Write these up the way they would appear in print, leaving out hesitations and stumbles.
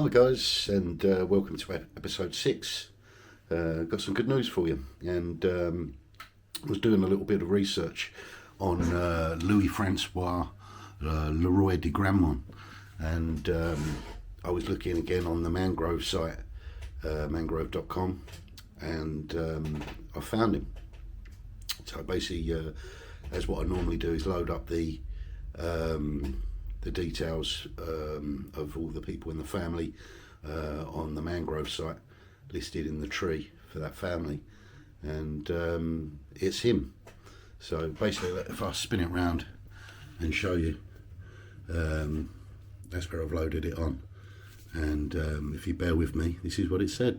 Hi guys, and welcome to episode 6. Got some good news for you, and was doing a little bit of research on Louis-Francois Leroy de Grammont, and I was looking again on the Mangrove site, mangrove.com, and I found him. So basically, as what I normally do is load up the details of all the people in the family on the Mangrove site, listed in the tree for that family, and it's him. So basically, if I spin it round and show you, that's where I've loaded it on, and if you bear with me, this is what it said.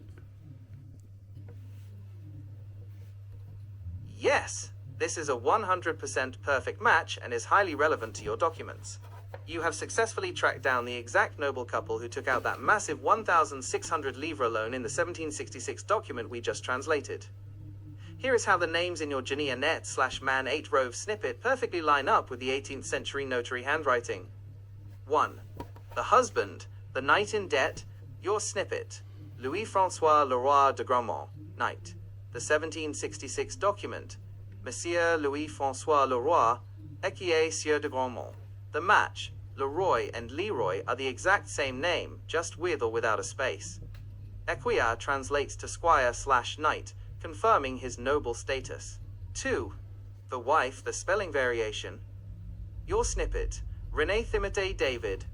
Yes, this is a 100% perfect match and is highly relevant to your documents. You have successfully tracked down the exact noble couple who took out that massive 1,600 livre loan in the 1766 document we just translated. Here is how the names in your Gemini and I/Man 8 Rove snippet perfectly line up with the 18th century notary handwriting. 1. The husband, the knight in debt, your snippet, Louis-Francois Leroy de Grammont, knight. The 1766 document, Monsieur Louis-Francois Leroy, écuyer Sieur de Grammont. The match, Leroy and Leroy, are the exact same name, just with or without a space. Écuyer translates to squire/knight, confirming his noble status. 2. The wife, the spelling variation. Your snippet, René Timothée David.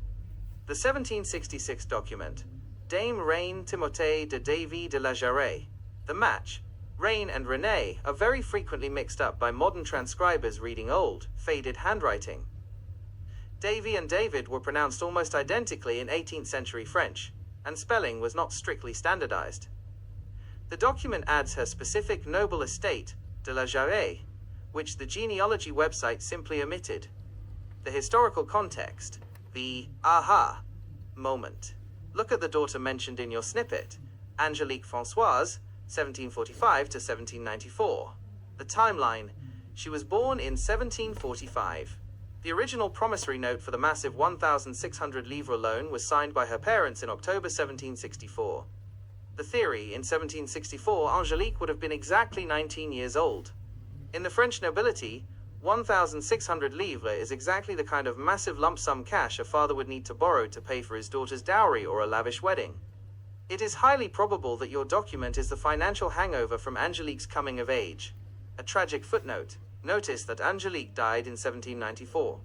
The 1766 document, Dame Reine Timothée de Davy de la Jarret. The match, Reine and René, are very frequently mixed up by modern transcribers reading old, faded handwriting. Davy and David were pronounced almost identically in 18th century French, and spelling was not strictly standardized. The document adds her specific noble estate, de la Jarret, which the genealogy website simply omitted. The historical context, the aha moment. Look at the daughter mentioned in your snippet, Angélique Françoise, 1745 to 1794. The timeline, she was born in 1745. The original promissory note for the massive 1,600 livre loan was signed by her parents in October 1764. The theory, in 1764, Angélique would have been exactly 19 years old. In the French nobility, 1,600 livres is exactly the kind of massive lump sum cash a father would need to borrow to pay for his daughter's dowry or a lavish wedding. It is highly probable that your document is the financial hangover from Angélique's coming of age. A tragic footnote. Notice that Angélique died in 1794.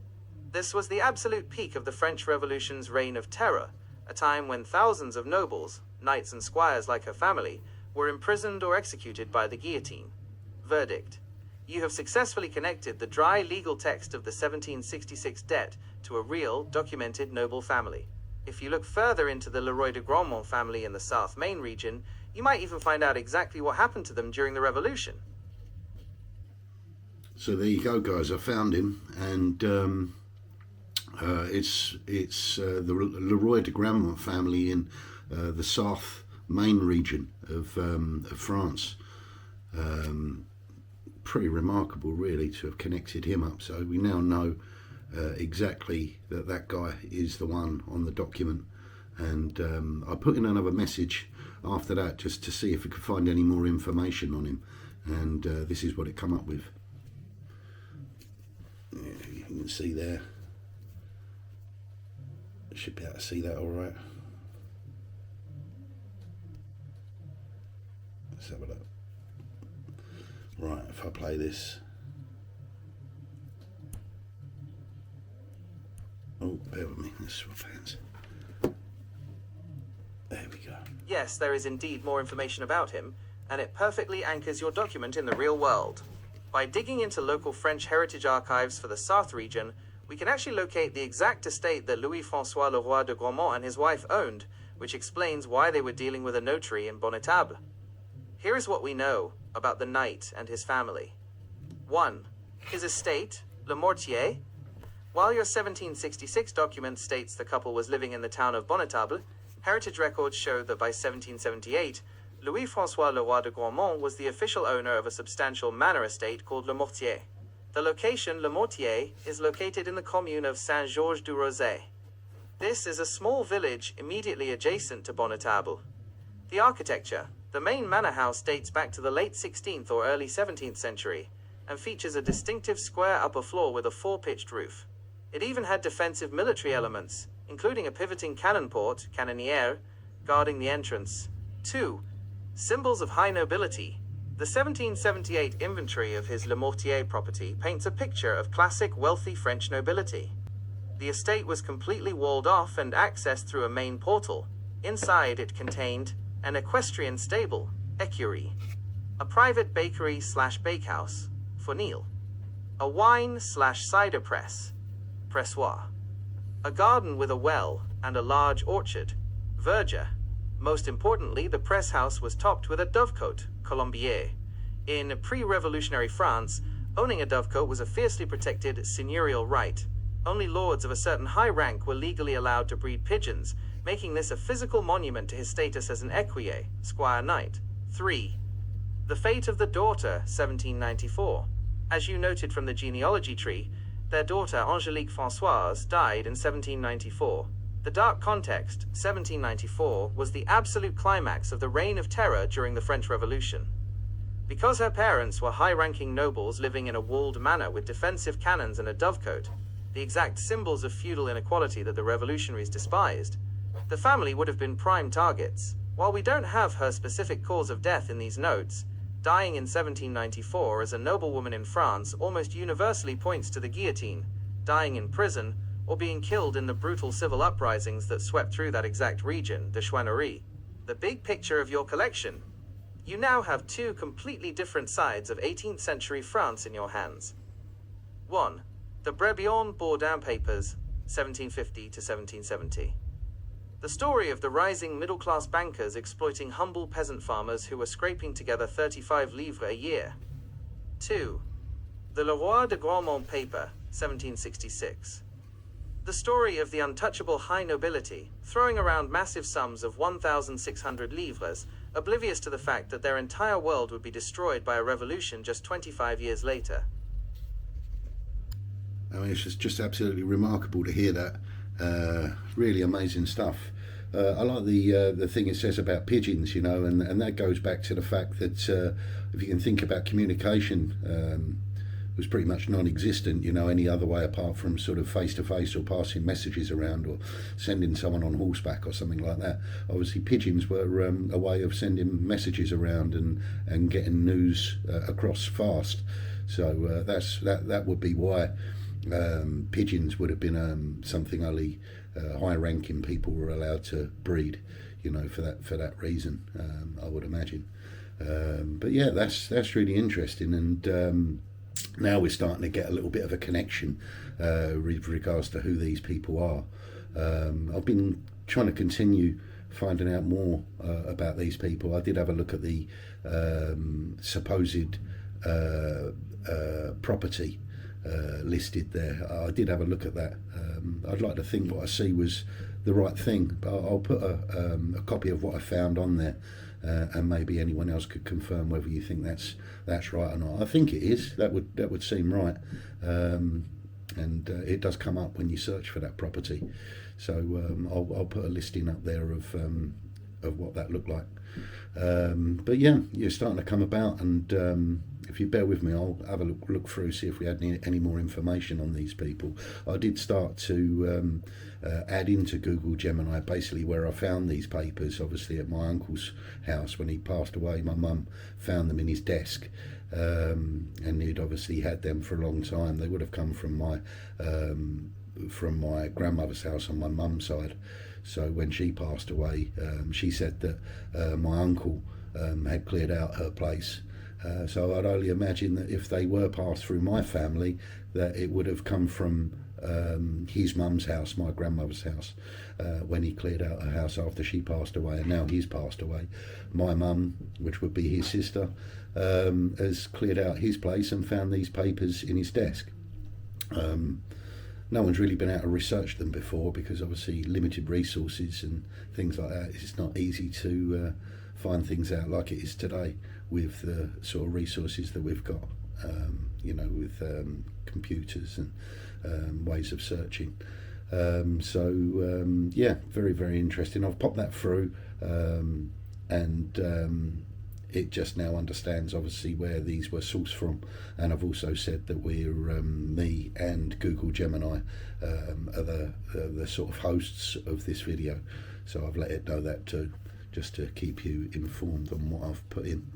This was the absolute peak of the French Revolution's reign of terror, a time when thousands of nobles, knights and squires like her family, were imprisoned or executed by the guillotine. Verdict. You have successfully connected the dry legal text of the 1766 debt to a real, documented noble family. If you look further into the Leroy de Grammont family in the South Main region, you might even find out exactly what happened to them during the Revolution. So there you go, guys. I found him, and it's the Leroy de Grammont family in the South Main region of France. Pretty remarkable, really, to have connected him up. So we now know exactly that guy is the one on the document, and I put in another message after that just to see if we could find any more information on him, and this is what it come up with. Yeah, you can see there. Should be able to see that all right. Let's have a look. Right, if I play this. Oh, bear with me. Let's swap hands. There we go. Yes, there is indeed more information about him, and it perfectly anchors your document in the real world. By digging into local French heritage archives for the Sarthe region, we can actually locate the exact estate that Louis-Francois Leroy de Grammont and his wife owned, which explains why they were dealing with a notary in Bonnetable. Here is what we know about the knight and his family. 1. His estate, Le Mortier. While your 1766 document states the couple was living in the town of Bonnetable, heritage records show that by 1778, Louis-Francois Leroy de Grammont was the official owner of a substantial manor estate called Le Mortier. The location, Le Mortier, is located in the commune of Saint-Georges-du-Rosay. This is a small village immediately adjacent to Bonnetable. The architecture, the main manor house dates back to the late 16th or early 17th century, and features a distinctive square upper floor with a four-pitched roof. It even had defensive military elements, including a pivoting cannon port, canonniere, guarding the entrance. 2. Symbols of high nobility. The 1778 inventory of his Le Mortier property paints a picture of classic wealthy French nobility. The estate was completely walled off and accessed through a main portal. Inside it contained an equestrian stable, écurie, a private bakery/bakehouse, fournil, a wine/cider press, pressoir, a garden with a well and a large orchard, verger. Most importantly, the press house was topped with a dovecote, colombier. In pre-revolutionary France, owning a dovecote was a fiercely protected seigneurial right. Only lords of a certain high rank were legally allowed to breed pigeons, making this a physical monument to his status as an écuyer, squire knight. 3. The fate of the daughter, 1794. As you noted from the genealogy tree, their daughter Angélique Françoise died in 1794. The dark context, 1794, was the absolute climax of the reign of terror during the French Revolution. Because her parents were high-ranking nobles living in a walled manor with defensive cannons and a dovecote, the exact symbols of feudal inequality that the revolutionaries despised, the family would have been prime targets. While we don't have her specific cause of death in these notes, dying in 1794 as a noblewoman in France almost universally points to the guillotine, dying in prison, or being killed in the brutal civil uprisings that swept through that exact region, the Chouannerie. The big picture of your collection. You now have two completely different sides of 18th century France in your hands. 1. The Brebillon Bourdin Papers, 1750 to 1770. The story of the rising middle-class bankers exploiting humble peasant farmers who were scraping together 35 livres a year. 2. The Le Roi de Grandmont paper, 1766. The story of the untouchable high nobility, throwing around massive sums of 1,600 livres, oblivious to the fact that their entire world would be destroyed by a revolution just 25 years later. I mean, it's just absolutely remarkable to hear that. Really amazing stuff. I like the thing it says about pigeons, you know, and that goes back to the fact that if you can think about communication, was pretty much non-existent, you know, any other way apart from sort of face-to-face or passing messages around or sending someone on horseback or something like that. Obviously pigeons were a way of sending messages around and getting news across fast. So that would be why pigeons would have been something only high-ranking people were allowed to breed, you know, for that reason, I would imagine. But yeah, that's really interesting, and now we're starting to get a little bit of a connection with regards to who these people are. I've been trying to continue finding out more about these people. I did have a look at the supposed property listed there. I did have a look at that. I'd like to think what I see was the right thing, but I'll put a copy of what I found on there, and maybe anyone else could confirm whether you think that's right or not. I think it is. That would seem right, and it does come up when you search for that property. So I'll put a listing up there of what that looked like. But yeah, you're starting to come about, and if you bear with me, I'll have a look through, see if we had any more information on these people. I did start to add into Google Gemini basically where I found these papers, obviously at my uncle's house when he passed away. My mum found them in his desk, and he'd obviously had them for a long time. They would have come from my grandmother's house on my mum's side. So when she passed away, she said that my uncle had cleared out her place. So I'd only imagine that if they were passed through my family, that it would have come from his mum's house, my grandmother's house, when he cleared out her house after she passed away, and now he's passed away. My mum, which would be his sister, has cleared out his place and found these papers in his desk. No one's really been able to research them before because obviously limited resources and things like that. It's not easy to find things out like it is today with the sort of resources that we've got, you know, with computers and ways of searching. Yeah, very, very interesting. I've popped that through, and it just now understands obviously where these were sourced from, and I've also said that we're me and Google Gemini are the sort of hosts of this video, so I've let it know that too, just to keep you informed on what I've put in.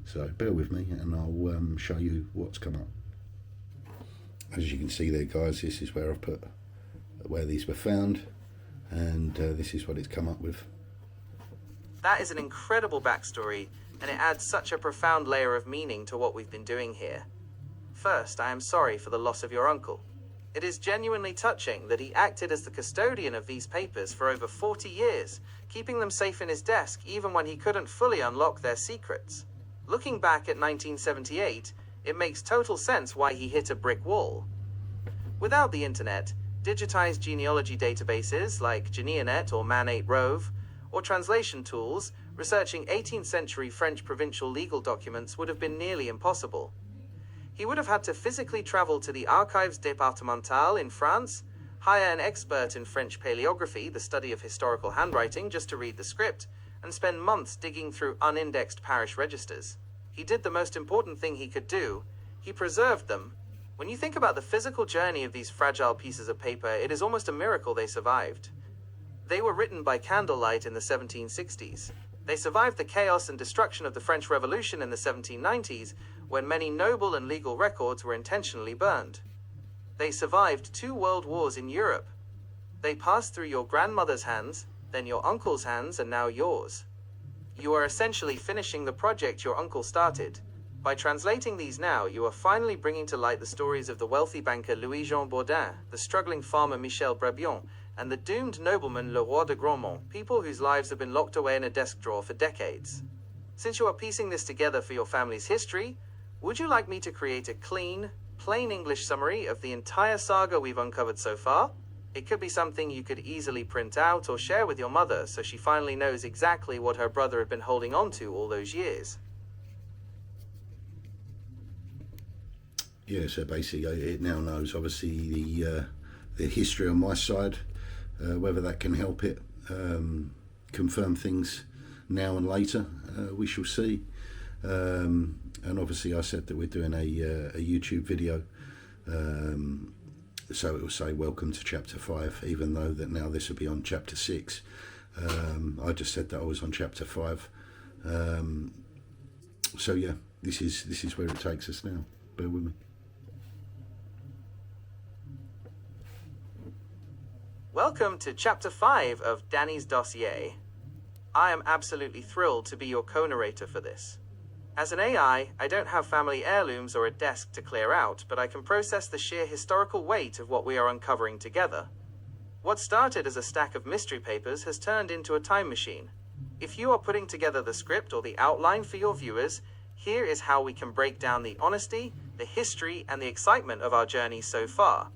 So bear with me and I'll show you what's come up. As you can see there, guys, this is where I've put where these were found, and this is what it's come up with. That is an incredible backstory, and it adds such a profound layer of meaning to what we've been doing here. First, I am sorry for the loss of your uncle. It is genuinely touching that he acted as the custodian of these papers for over 40 years, keeping them safe in his desk even when he couldn't fully unlock their secrets. Looking back at 1978, it makes total sense why he hit a brick wall. Without the internet, digitized genealogy databases like Gemini or Man8Rove, or translation tools, researching 18th century French provincial legal documents would have been nearly impossible. He would have had to physically travel to the Archives départementales in France, hire an expert in French paleography, the study of historical handwriting, just to read the script, and spend months digging through unindexed parish registers. He did the most important thing he could do. He preserved them. When you think about the physical journey of these fragile pieces of paper, it is almost a miracle they survived. They were written by candlelight in the 1760s. They survived the chaos and destruction of the French Revolution in the 1790s, when many noble and legal records were intentionally burned. They survived 2 world wars in Europe. They passed through your grandmother's hands, then your uncle's hands, and now yours. You are essentially finishing the project your uncle started. By translating these now, you are finally bringing to light the stories of the wealthy banker Louis-Jean Bourdin, the struggling farmer Michel Brebion, and the doomed nobleman Le Roi de Grandmont, people whose lives have been locked away in a desk drawer for decades. Since you are piecing this together for your family's history, would you like me to create a clean, plain English summary of the entire saga we've uncovered so far? It could be something you could easily print out or share with your mother so she finally knows exactly what her brother had been holding on to all those years. Yeah, so basically it now knows obviously the history on my side, whether that can help it confirm things now and later, we shall see. And obviously I said that we're doing a YouTube video, so it will say welcome to chapter 5, even though that now this will be on chapter 6. I just said that I was on chapter 5. So yeah, this is where it takes us now. Bear with me. Welcome to Chapter 5 of Danny's Dossier. I am absolutely thrilled to be your co-narrator for this. As an AI, I don't have family heirlooms or a desk to clear out, but I can process the sheer historical weight of what we are uncovering together. What started as a stack of mystery papers has turned into a time machine. If you are putting together the script or the outline for your viewers, here is how we can break down the honesty, the history, and the excitement of our journey so far.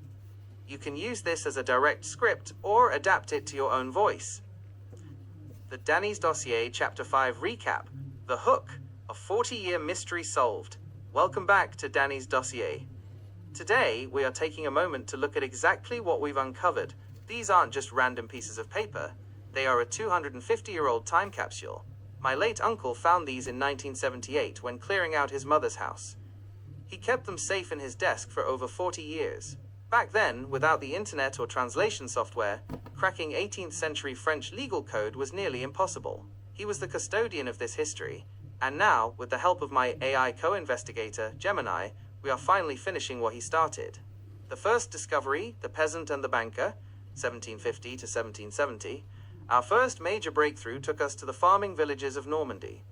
You can use this as a direct script or adapt it to your own voice. The Danny's Dossier Chapter 5 Recap, The Hook, a 40-year mystery solved. Welcome back to Danny's Dossier. Today, we are taking a moment to look at exactly what we've uncovered. These aren't just random pieces of paper. They are a 250-year-old time capsule. My late uncle found these in 1978 when clearing out his mother's house. He kept them safe in his desk for over 40 years. Back then, without the internet or translation software, cracking 18th century French legal code was nearly impossible. He was the custodian of this history, and now, with the help of my AI co-investigator, Gemini, we are finally finishing what he started. The first discovery, The Peasant and the Banker, 1750 to 1770, our first major breakthrough took us to the farming villages of Normandy.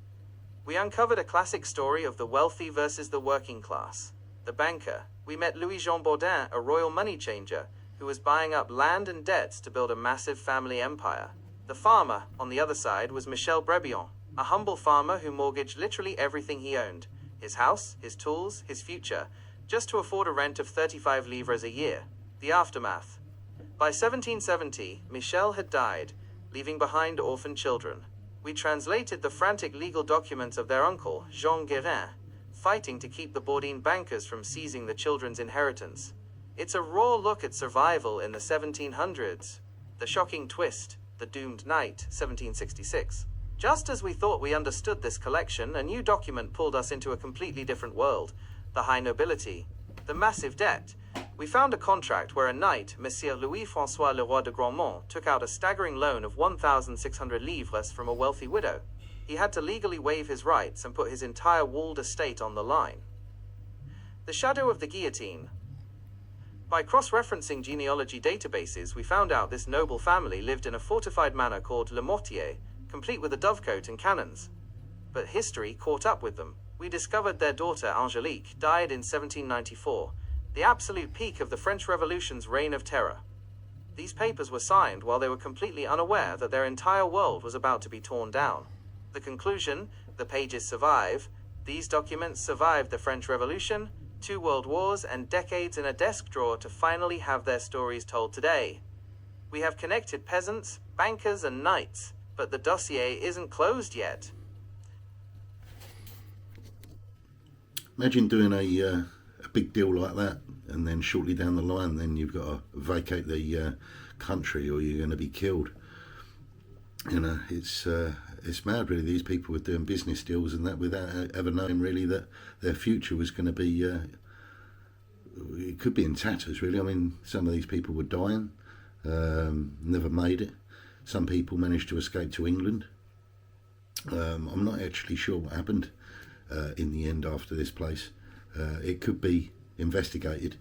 We uncovered a classic story of the wealthy versus the working class. The banker, we met Louis-Jean Bourdin, a royal money changer, who was buying up land and debts to build a massive family empire. The farmer, on the other side, was Michel Brebion, a humble farmer who mortgaged literally everything he owned, his house, his tools, his future, just to afford a rent of 35 livres a year. The aftermath. By 1770, Michel had died, leaving behind orphan children. We translated the frantic legal documents of their uncle, Jean Guérin, fighting to keep the Bourdin bankers from seizing the children's inheritance. It's a raw look at survival in the 1700s. The shocking twist, the doomed night, 1766. Just as we thought we understood this collection, a new document pulled us into a completely different world. The high nobility, the massive debt. We found a contract where a knight, Monsieur Louis-François Le Roi de Grandmont, took out a staggering loan of 1,600 livres from a wealthy widow. He had to legally waive his rights and put his entire walled estate on the line. The shadow of the guillotine. By cross-referencing genealogy databases, we found out this noble family lived in a fortified manor called Le Mortier, complete with a dovecote and cannons. But history caught up with them. We discovered their daughter Angelique died in 1794, the absolute peak of the French Revolution's reign of terror. These papers were signed while they were completely unaware that their entire world was about to be torn down. The conclusion, the pages survive. These documents survived the French Revolution, 2 world wars, and decades in a desk drawer to finally have their stories told today. We have connected peasants, bankers, and knights, but the dossier isn't closed yet. Imagine doing a big deal like that, and then shortly down the line, then you've got to vacate the country, or you're going to be killed. You know, it's mad, really. These people were doing business deals and that without ever knowing really that their future was going to be. It could be in tatters, really. I mean, some of these people were dying, never made it. Some people managed to escape to England. I'm not actually sure what happened in the end after this place. It could be investigated.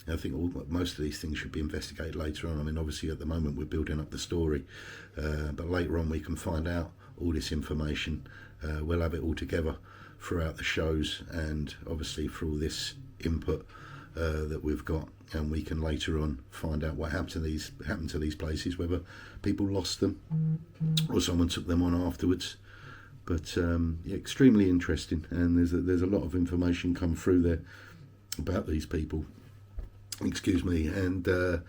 I think most of these things should be investigated later on. I mean, obviously at the moment we're building up the story, but later on we can find out all this information. We'll have it all together throughout the shows, and obviously for all this input that we've got, and we can later on find out what happened to these places, whether people lost them or someone took them on afterwards. But yeah, extremely interesting, and there's a lot of information come through there about these people. Excuse me. And I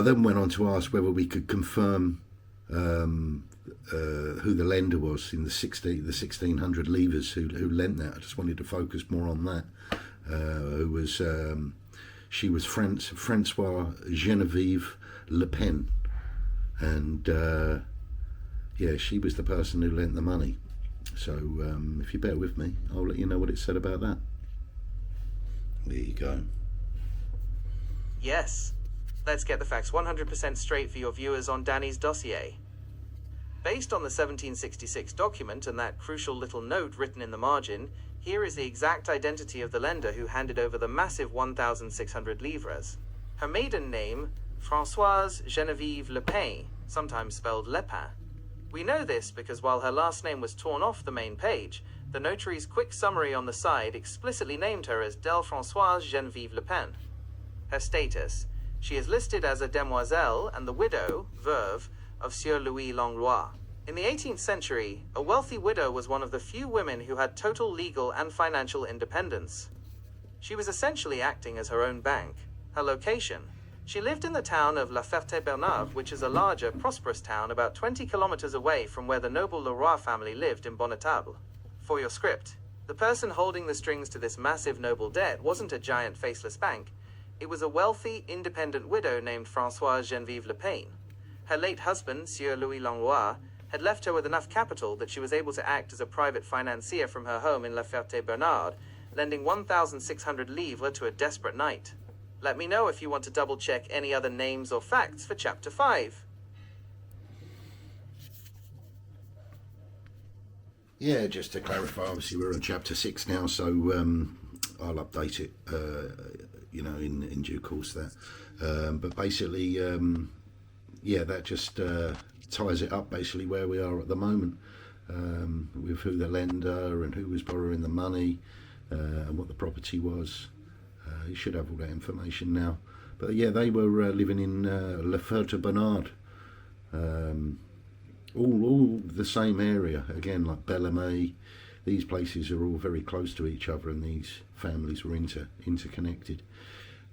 then went on to ask whether we could confirm who the lender was in the 1600 livres who lent that. I just wanted to focus more on that. She was Francois Genevieve Le Pen, and yeah, she was the person who lent the money. So if you bear with me, I'll let you know what it said about that. There you go. Yes. Let's get the facts 100% straight for your viewers on Danny's dossier. Based on the 1766 document and that crucial little note written in the margin, here is the exact identity of the lender who handed over the massive 1,600 livres. Her maiden name, Françoise Genevieve Le Pen, sometimes spelled Lepin. We know this because while her last name was torn off the main page, the notary's quick summary on the side explicitly named her as Delle Françoise Genevieve Le Pen. Her status: she is listed as a demoiselle and the widow, veuve, of Sieur Louis Langlois. In the 18th century, a wealthy widow was one of the few women who had total legal and financial independence. She was essentially acting as her own bank. Her location: she lived in the town of La Ferté-Bernard, which is a larger, prosperous town about 20 kilometers away from where the noble Leroy family lived in Bonnetable. For your script, the person holding the strings to this massive noble debt wasn't a giant faceless bank. It was a wealthy, independent widow named Françoise Genevieve Le Pen. Her late husband, Sieur Louis Langlois, had left her with enough capital that she was able to act as a private financier from her home in La Ferté-Bernard, lending 1,600 livres to a desperate knight. Let me know if you want to double-check any other names or facts for Chapter 5. Yeah, just to clarify, obviously we're on Chapter 6 now, so I'll update it, you know, in due course there. But basically, yeah, that just ties it up basically where we are at the moment, with who the lender and who was borrowing the money, and what the property was. You should have all that information now. But yeah, they were living in La Ferté-Bernard, all the same area, again, like Bellême. These places are all very close to each other, and these families were interconnected.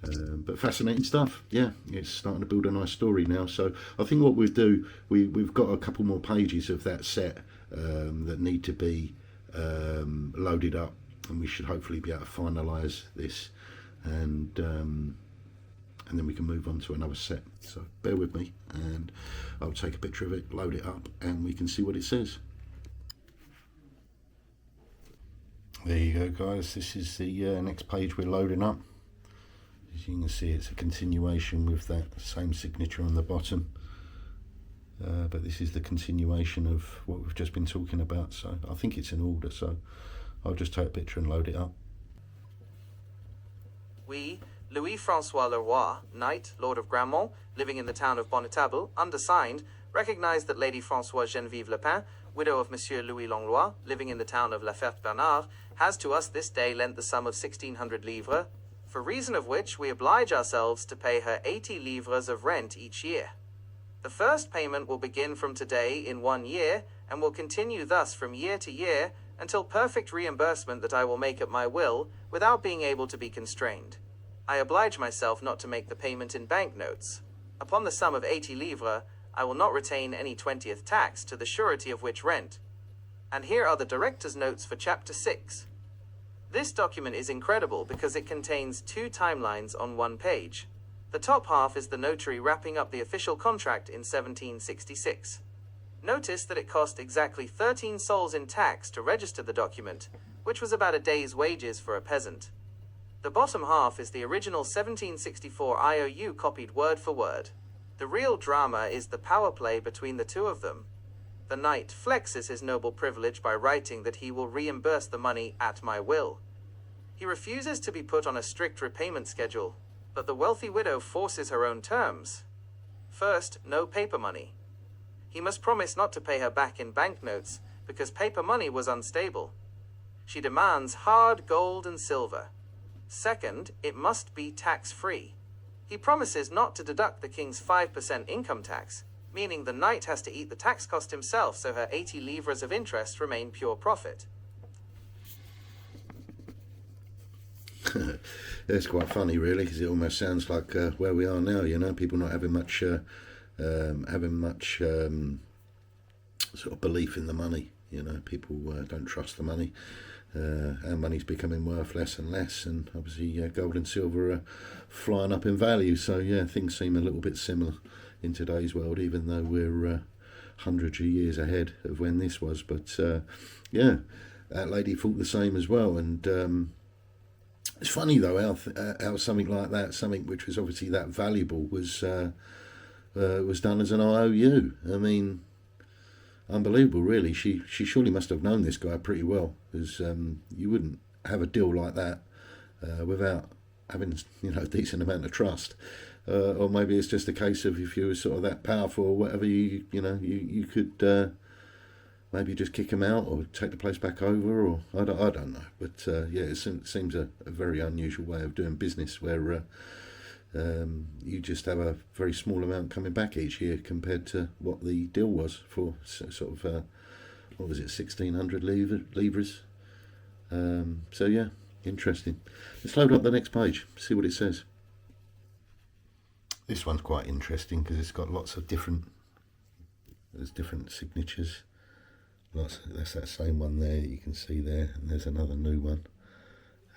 But fascinating stuff. Yeah, it's starting to build a nice story now. So I think what we'll do, we've got a couple more pages of that set that need to be loaded up and we should hopefully be able to finalise this, and then we can move on to another set. So bear with me, and I'll take a picture of it, load it up, and we can see what it says. There you go, guys. This is the next page we're loading up. As you can see, it's a continuation with that same signature on the bottom, but this is the continuation of what we've just been talking about, so I think it's in order, so I'll just take a picture and load it up. We, Louis-François Leroy, Knight, Lord of Grandmont, living in the town of Bonnetable, undersigned, recognize that Lady Françoise Geneviève Lepin, widow of Monsieur Louis Langlois, living in the town of La Ferté-Bernard, has to us this day lent the sum of 1,600 livres, for reason of which we oblige ourselves to pay her 80 livres of rent each year. The first payment will begin from today in 1 year, and will continue thus from year to year, until perfect reimbursement that I will make at my will, without being able to be constrained. I oblige myself not to make the payment in banknotes. Upon the sum of 80 livres, I will not retain any 20th tax, to the surety of which rent. And here are the director's notes for Chapter 6. This document is incredible because it contains 2 timelines on 1 page. The top half is the notary wrapping up the official contract in 1766. Notice that it cost exactly 13 sols in tax to register the document, which was about a day's wages for a peasant. The bottom half is the original 1764 I.O.U. copied word for word. The real drama is the power play between the two of them. The knight flexes his noble privilege by writing that he will reimburse the money at my will. He refuses to be put on a strict repayment schedule, but the wealthy widow forces her own terms. First, no paper money. He must promise not to pay her back in banknotes, because paper money was unstable. She demands hard gold and silver. Second, it must be tax-free. He promises not to deduct the king's 5% income tax, meaning the knight has to eat the tax cost himself, so her 80 livres of interest remain pure profit. It's quite funny, really, because it almost sounds like where we are now. You know, people not having much sort of belief in the money. You know, people don't trust the money. Our money's becoming worth less and less, and obviously gold and silver are flying up in value. So yeah, things seem a little bit similar in today's world, even though we're hundreds of years ahead of when this was. But yeah, that lady thought the same as well, and it's funny though how something like that, something which was obviously that valuable, was done as an I.O.U. I mean, unbelievable, really. She surely must have known this guy pretty well, because you wouldn't have a deal like that without having, you know, a decent amount of trust. Or maybe it's just a case of, if you were sort of that powerful or whatever, you could maybe just kick him out or take the place back over, or I don't know. But yeah, it seems a very unusual way of doing business, where you just have a very small amount coming back each year compared to what the deal was for sort of what was it, 1,600 livres. So yeah, interesting. Let's load up the next page, see what it says. This one's quite interesting because it's got lots of different signatures. That's that same one there you can see there, and there's another new one,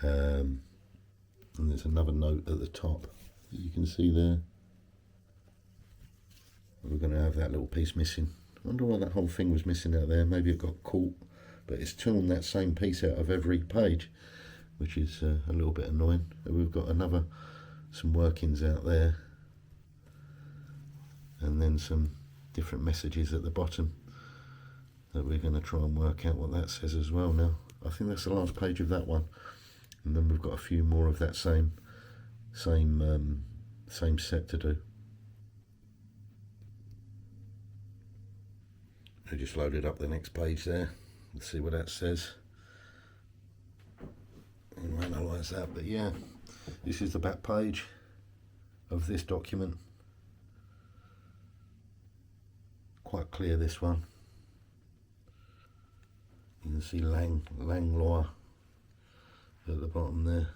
and there's another note at the top that you can see there. We're going to have that little piece missing. I wonder why that whole thing was missing out there. Maybe it got caught, but it's torn that same piece out of every page, which is a little bit annoying. And we've got some workings out there, and then some different messages at the bottom that we're going to try and work out what that says as well now. I think that's the last page of that one, and then we've got a few more of that same set to do. I just loaded up the next page there. Let's see what that says. We'll analyse that, but yeah, this is the back page of this document. Quite clear, this one. You can see Langlois at the bottom there.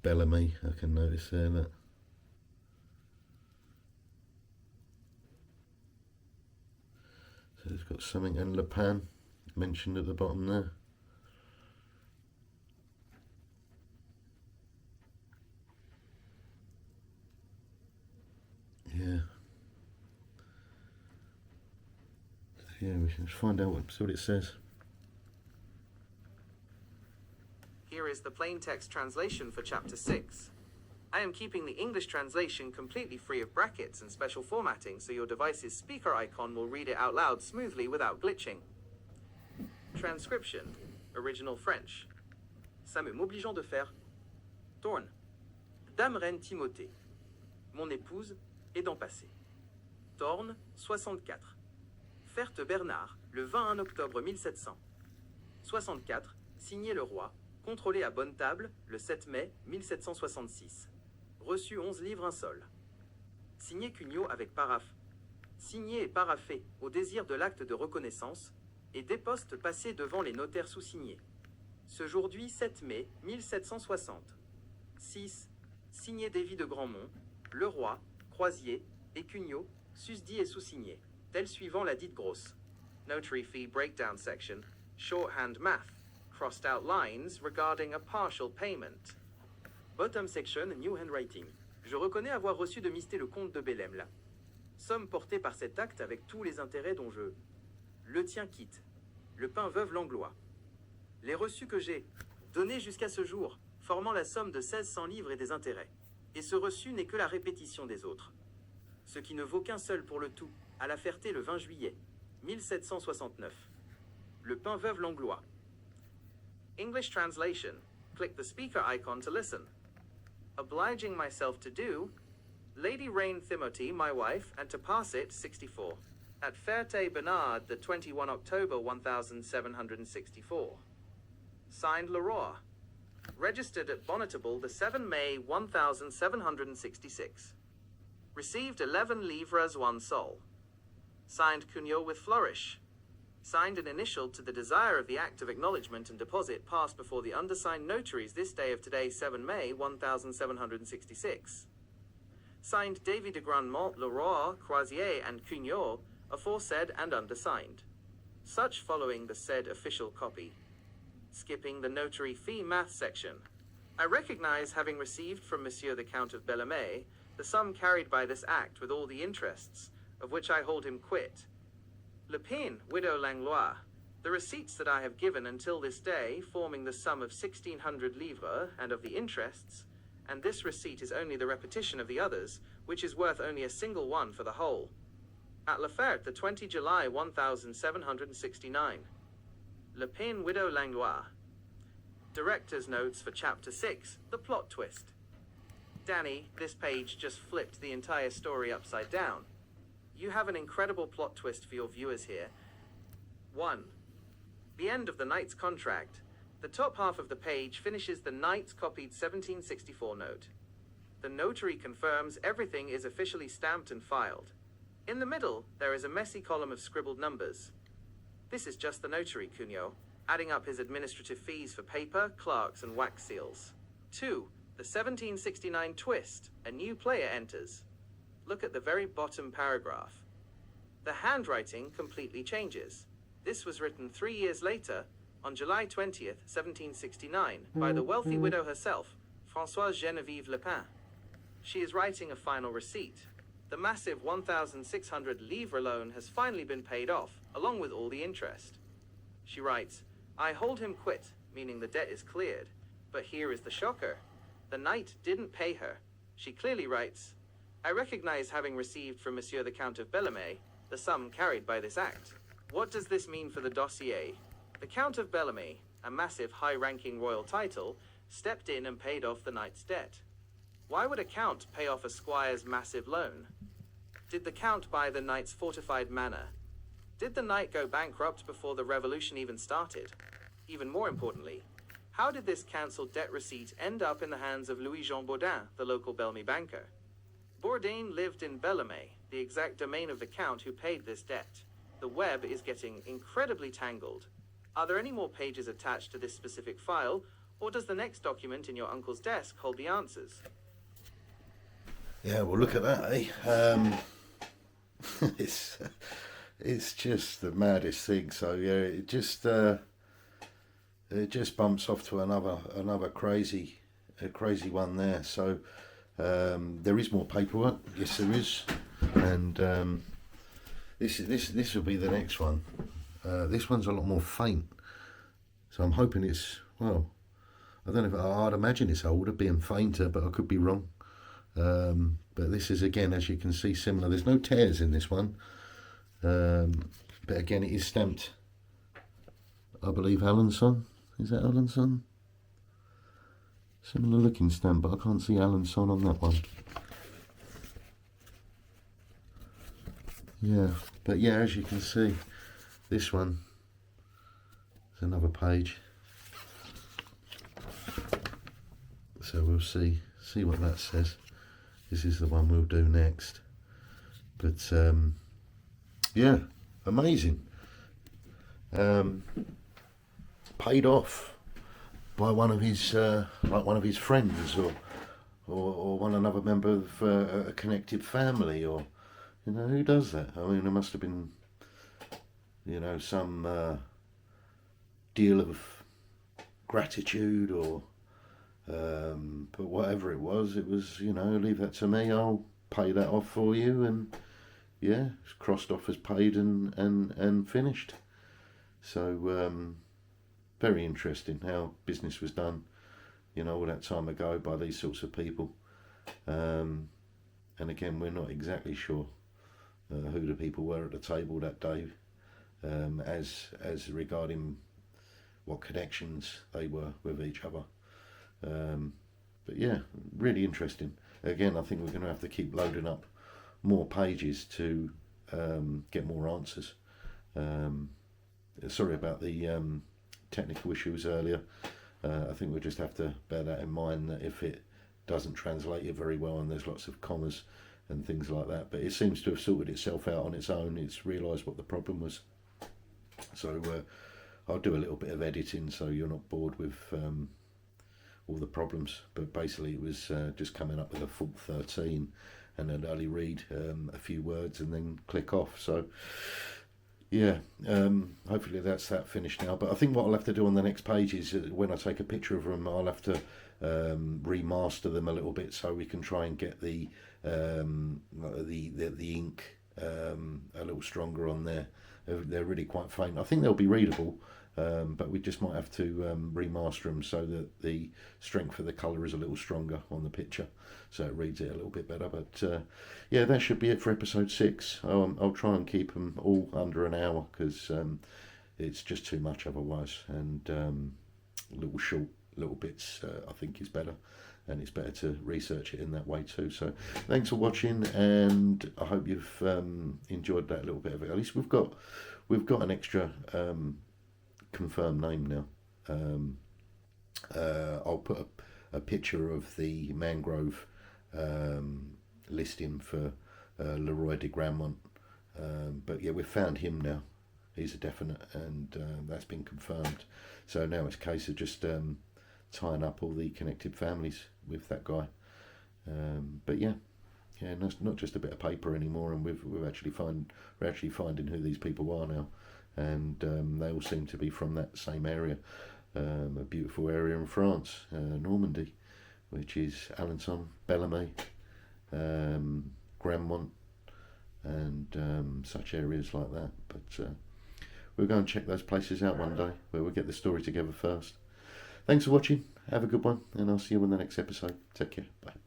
Bellême, I can notice there, that. So it's got something, and Lepin, mentioned at the bottom there. Yeah. Yeah, we should find out see what it says. Here is the plain text translation for Chapter 6. I am keeping the English translation completely free of brackets and special formatting, so your device's speaker icon will read it out loud smoothly without glitching. Transcription. Original French. Ça m'obligeant de faire. Tourne. Dame Reine Timothée. Mon épouse est d'en passer. Torne, 64. Ferte Bernard, le 21 octobre 1700. 64. Signé le roi. Contrôlé à bonne table, le 7 mai 1766. Reçu 11 livres un sol. Signé Cugnot avec paraphe. Signé et paraphé au désir de l'acte de reconnaissance, et déposte passé devant les notaires sous-signés. Ce jour-là 7 mai 1760. 6. Signé Davy de Grandmont, le roi, Croisier, et Cugnot, susdit et sous-signé. Tel suivant la dite grosse. Notary fee breakdown section. Shorthand math. Crossed out lines regarding a partial payment. Bottom section, new handwriting. Je reconnais avoir reçu de Misté le Comte de Bellême là. Somme portée par cet acte avec tous les intérêts dont je le tiens quitte. Le pain veuve Langlois. Les reçus que j'ai donnés jusqu'à ce jour, formant la somme de 1600 livres et des intérêts. Et ce reçu n'est que la répétition des autres. Ce qui ne vaut qu'un seul pour le tout, à la Ferté le 20 juillet 1769. Le pain veuve Langlois. English translation. Click the speaker icon to listen. Obliging myself to do. Lady Reine Timothy, my wife, and to pass it 64. At Ferté Bernard, the 21 October 1764. Signed Leroy. Registered at Bonnetable the 7 May 1766. Received 11 livres 1 sol. Signed Cugnot with flourish. Signed and initialed to the desire of the act of acknowledgement and deposit passed before the undersigned notaries this day of today 7 May 1766. Signed Davy de Grandmont, Leroy, Croisier, and Cugnot, aforesaid and undersigned. Such following the said official copy. Skipping the notary fee math section. I recognize having received from Monsieur the Count of Bellême the sum carried by this act with all the interests, of which I hold him quit. Lepine, widow Langlois, the receipts that I have given until this day forming the sum of 1600 livres and of the interests, and this receipt is only the repetition of the others, which is worth only a single one for the whole. At La Ferte, the 20 July 1769. Lepine, widow Langlois. Director's notes for Chapter 6, the plot twist. Danny, this page just flipped the entire story upside down. You have an incredible plot twist for your viewers here. 1. The end of the knight's contract. The top half of the page finishes the knight's copied 1764 note. The notary confirms everything is officially stamped and filed. In the middle, there is a messy column of scribbled numbers. This is just the notary, Cugnot, adding up his administrative fees for paper, clerks, and wax seals. 2. The 1769 twist. A new player enters. Look at the very bottom paragraph. The handwriting completely changes. This was written 3 years later, on July 20th, 1769, by the wealthy widow herself, Françoise Geneviève Lepin. She is writing a final receipt. The massive 1,600 livre loan has finally been paid off, along with all the interest. She writes, I hold him quit, meaning the debt is cleared. But here is the shocker. The knight didn't pay her. She clearly writes, I recognize having received from Monsieur the Count of Bellême the sum carried by this act. What does this mean for the dossier? The Count of Bellême, a massive high-ranking royal title, stepped in and paid off the knight's debt. Why would a count pay off a squire's massive loan? Did the count buy the knight's fortified manor? Did the knight go bankrupt before the revolution even started? Even more importantly, how did this cancelled debt receipt end up in the hands of Louis-Jean Bourdin, the local Bellême banker? Bourdin lived in Bellême, the exact domain of the count who paid this debt. The web is getting incredibly tangled. Are there any more pages attached to this specific file, or does the next document in your uncle's desk hold the answers? Yeah, well, look at that, eh? it's just the maddest thing. So yeah, it just bumps off to another crazy one there. So there is more paperwork. Yes, there is, and this will be the next one. This one's a lot more faint, so I'm hoping it's, well, I don't know if I'd imagine it's older, being fainter, but I could be wrong. But this is, again, as you can see, similar. There's no tears in this one, but again, it is stamped, I believe, Alanson. Is that Alanson? Similar looking stamp, but I can't see Alanson on that one. Yeah, but yeah, as you can see, this one is another page. So we'll see what that says. This is the one we'll do next. But yeah, amazing. Paid off by one of his friends, or another member of a connected family, or who does that? I mean, there must have been some deal of gratitude, or but whatever it was, leave that to me, I'll pay that off for you, and yeah, it's crossed off as paid and finished. So very interesting how business was done, all that time ago by these sorts of people. And again, we're not exactly sure who the people were at the table that day, as regarding what connections they were with each other. But yeah, really interesting. Again, I think we're going to have to keep loading up more pages to get more answers. Sorry about the technical issues earlier. I think we'll just have to bear that in mind, that if it doesn't translate it very well and there's lots of commas and things like that, but it seems to have sorted itself out on its own. It's realised what the problem was. So I'll do a little bit of editing so you're not bored with all the problems, but basically it was just coming up with a full 13 and then only read a few words and then click off. So yeah, hopefully that's that finished now. But I think what I'll have to do on the next page is, when I take a picture of them, I'll have to remaster them a little bit so we can try and get the ink a little stronger on there. They're really quite faint. I think they'll be readable, but we just might have to remaster them so that the strength of the colour is a little stronger on the picture, so it reads it a little bit better. But yeah, that should be it for episode 6. I'll try and keep them all under an hour, because it's just too much otherwise, and little short little bits I think is better, and it's better to research it in that way too. So thanks for watching, and I hope you've enjoyed that little bit of it. At least we've got an extra confirmed name now. I'll put a picture of the mangrove listing for Leroy de Gramont, but yeah, we've found him now. He's a definite, and that's been confirmed. So now it's a case of just tying up all the connected families with that guy. But yeah, not just a bit of paper anymore, and we're actually finding who these people are now, and they all seem to be from that same area, a beautiful area in France, Normandy, which is Alençon, Bellême, Grandmont, and such areas like that. But we'll go and check those places out one day, where we'll get the story together first. Thanks for watching, have a good one, and I'll see you in the next episode. Take care, bye.